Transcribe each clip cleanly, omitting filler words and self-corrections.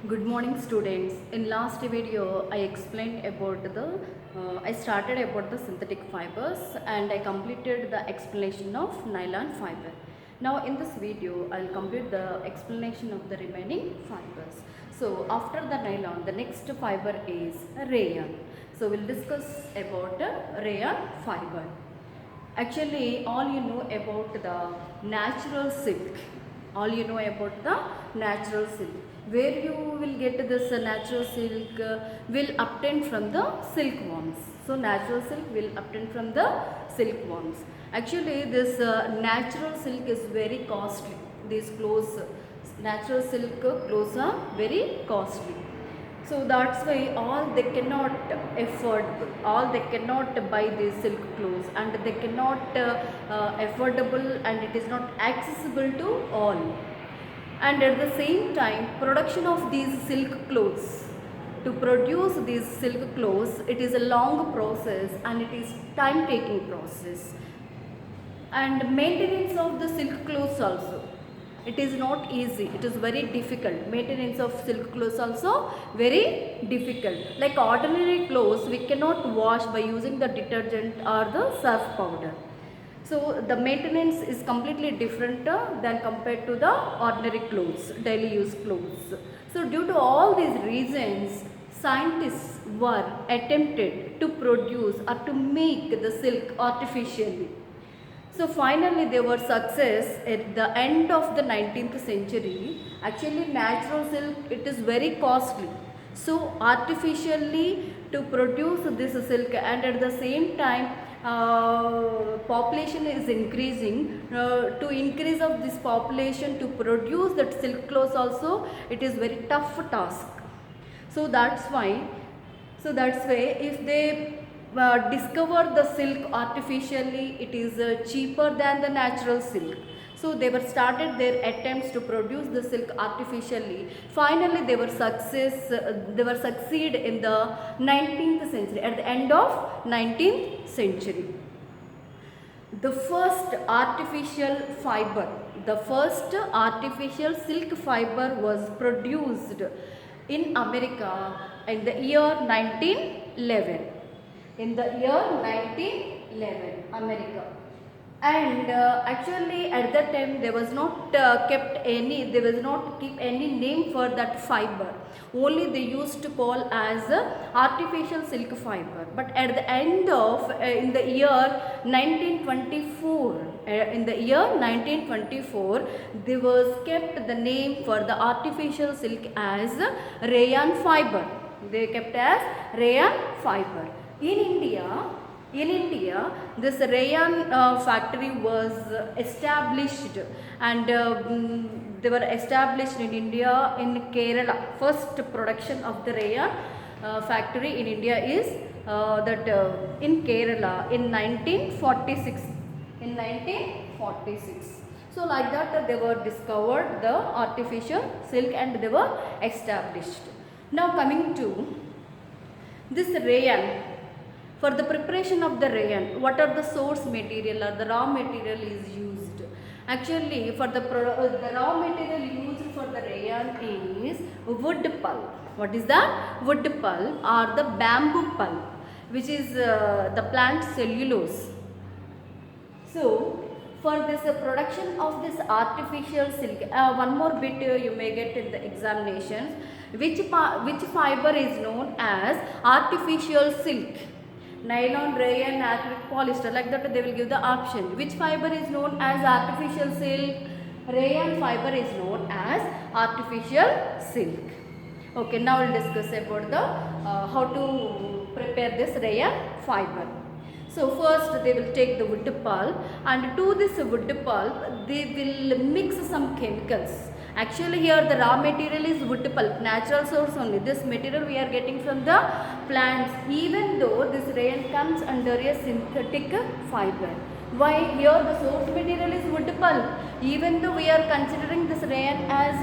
Good morning students. In last video I explained about I started about the synthetic fibers and I completed the explanation of nylon fiber. Now in this video I will complete the explanation of the remaining fibers. So after the nylon the next fiber is rayon. So we'll discuss about rayon fiber. Actually all you know about the natural silk. All you know about the natural silk. Where you will get this natural silk will obtain from the silkworms. So natural silk will obtain from the silkworms. Actually this natural silk is very costly. These clothes, natural silk clothes are very costly. So that's why all they cannot afford, all they cannot buy these silk clothes, and they cannot affordable, and it is not accessible to all. And at the same time, production of these silk clothes, to produce these silk clothes, it is a long process and it is time taking process. And maintenance of the silk clothes also, it is not easy, it is very difficult. Maintenance of silk clothes also very difficult. Like ordinary clothes we cannot wash by using the detergent or the surf powder. So the maintenance is completely different than compared to the ordinary clothes, daily use clothes. So due to all these reasons, scientists were attempted to produce or to make the silk artificially. So finally they were success at the end of the 19th century. Actually natural silk, it is very costly. So artificially to produce this silk, and at the same time population is increasing. To increase of this population to produce that silk clothes also, it is very tough task. So that's why, if they discover the silk artificially, it is cheaper than the natural silk. So they were started their attempts to produce the silk artificially. Finally they were succeed in the 19th century, at the end of 19th century. The first artificial fiber, the first artificial silk fiber was produced in America in the year 1911. In the year 1911, America. And actually at that time there was not kept any name for that fiber. Only they used to call as artificial silk fiber. But at the end of in the year 1924, they was kept the name for the artificial silk as rayon fiber. They kept as rayon fiber. In India, this rayon factory was established, and they were established in India in Kerala. First production of the rayon factory in India is in Kerala in 1946. In 1946. So like that they were discovered the artificial silk and they were established. Now coming to this rayon. For the preparation of the rayon, what are the source material or the raw material is used? Actually, for the raw material used for the rayon is wood pulp. What is that? Wood pulp or the bamboo pulp, which is the plant cellulose. So, for this production of this artificial silk, one more bit you may get in the examinations. Which fiber is known as artificial silk? Nylon, rayon, acrylic, polyester, like that they will give the option. Which fiber is known as artificial silk? Rayon fiber is known as artificial silk. Okay, now we will discuss about the how to prepare this rayon fiber. So first they will take the wood pulp, and to this wood pulp they will mix some chemicals. Actually here the raw material is wood pulp, natural source only. This material we are getting from the plants, even though this rayon comes under a synthetic fiber. Why? Here the source material is wood pulp, even though we are considering this rayon as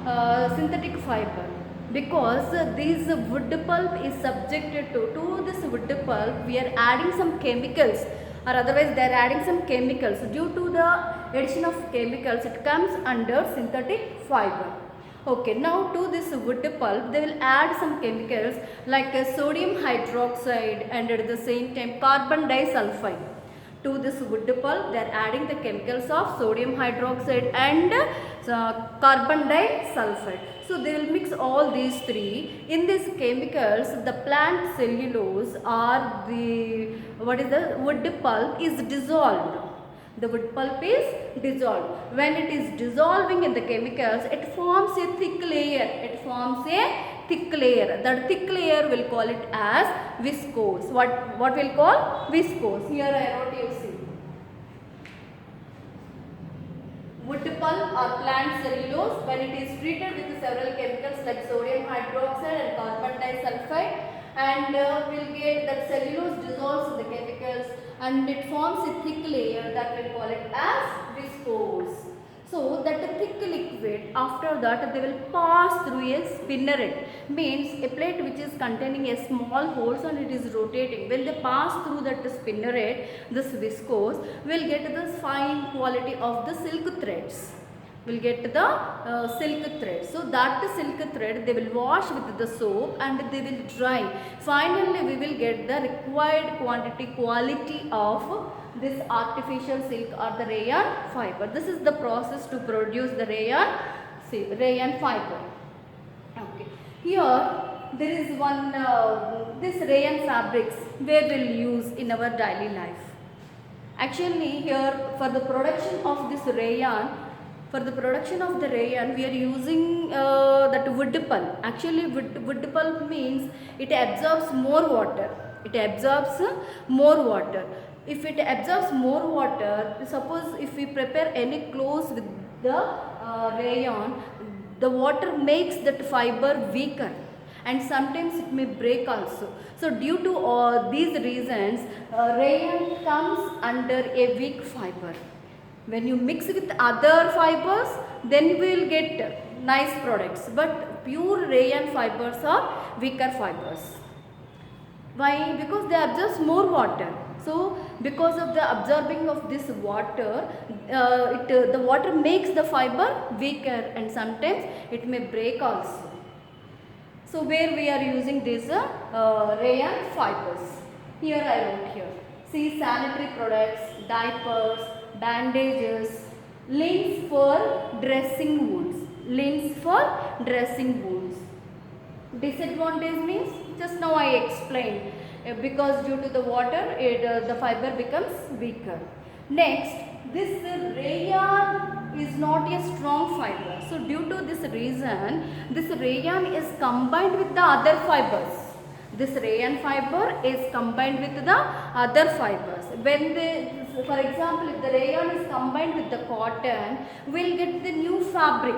a synthetic fiber. Because this wood pulp is subjected to this wood pulp we are adding some chemicals, or otherwise they are adding some chemicals. Due to the addition of chemicals, it comes under synthetic fiber. Okay, now to this wood pulp, they will add some chemicals like sodium hydroxide and at the same time carbon disulfide. To this wood pulp, they are adding the chemicals of sodium hydroxide and carbon disulfide. So they will mix all these three. In these chemicals, the plant cellulose or the wood pulp is dissolved. The wood pulp is dissolved. When it is dissolving in the chemicals, it forms a thick layer. It forms a thick layer. That thick layer will call it as viscose. What will call viscose? Here I wrote, you see. Wood pulp or plant cellulose, when it is treated with several chemicals like sodium hydroxide and carbon disulfide, and will get that cellulose dissolves in the chemicals and it forms a thick layer, that will call it as viscose. So that thick liquid, after that they will pass through a spinneret, means a plate which is containing a small holes and it is rotating. When they pass through that spinneret, this viscose will get the fine quality of the silk threads. Will get the silk thread. So that silk thread they will wash with the soap and they will dry. Finally we will get the required quality of this artificial silk or the rayon fiber. This is the process to produce the rayon fiber. Okay. Here there is one this rayon fabrics we will use in our daily life. Actually here for the production of this rayon, we are using that wood pulp. Actually wood pulp means it absorbs more water. If it absorbs more water, suppose if we prepare any clothes with the rayon, the water makes that fiber weaker and sometimes it may break also. So due to all these reasons, rayon comes under a weak fiber. When you mix with other fibers, then we will get nice products. But pure rayon fibers are weaker fibers. Why? Because they absorb more water. So because of the absorbing of this water, the water makes the fiber weaker and sometimes it may break also. So where we are using these rayon fibers. Here I wrote here. See, sanitary products, diapers, bandages, linens for dressing wounds. Disadvantage means just now I explained, because due to the water the fiber becomes weaker. Next, this rayon is not a strong fiber. So due to this reason, this rayon is combined with the other fibers. This rayon fiber is combined with the other fibers. When for example, if the rayon is combined with the cotton, we will get the new fabric.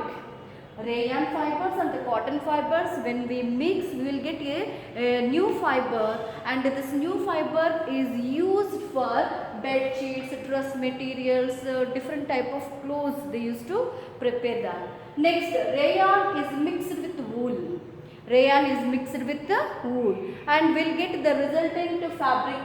Rayon fibers and the cotton fibers, when we mix, we will get a new fiber, and this new fiber is used for bed sheets, dress materials, different type of clothes they used to prepare that. Next, rayon is mixed with wool. And we'll get the resultant fabric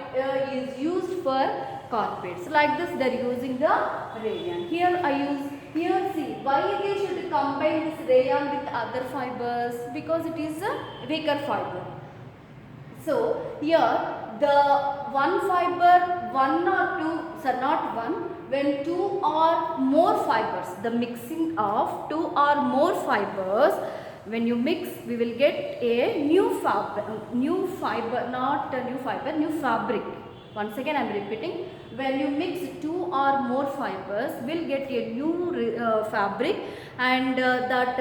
is used for carpets. Like this they are using the rayon. Here see, why they should combine this rayon with other fibers? Because it is a weaker fiber. So here the one fiber, when two or more fibers, the mixing of two or more fibers, when you mix, we will get a new fabric. Once again I am repeating, when you mix two or more fibers, we will get a new fabric, and that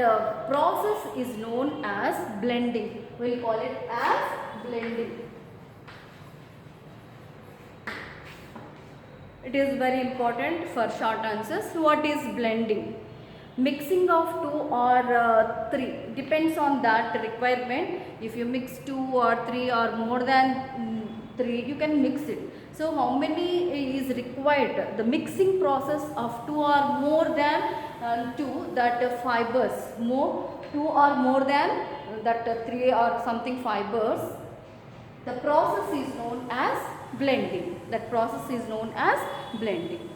process is known as blending. We will call it as blending. It is very important for short answers. What is blending? Mixing of two or three, depends on that requirement. If you mix two or three or more than three, you can mix it. So how many is required? The mixing process of two or more than two, that fibers, two or more than that three or something fibers, the process is known as blending. That process is known as blending.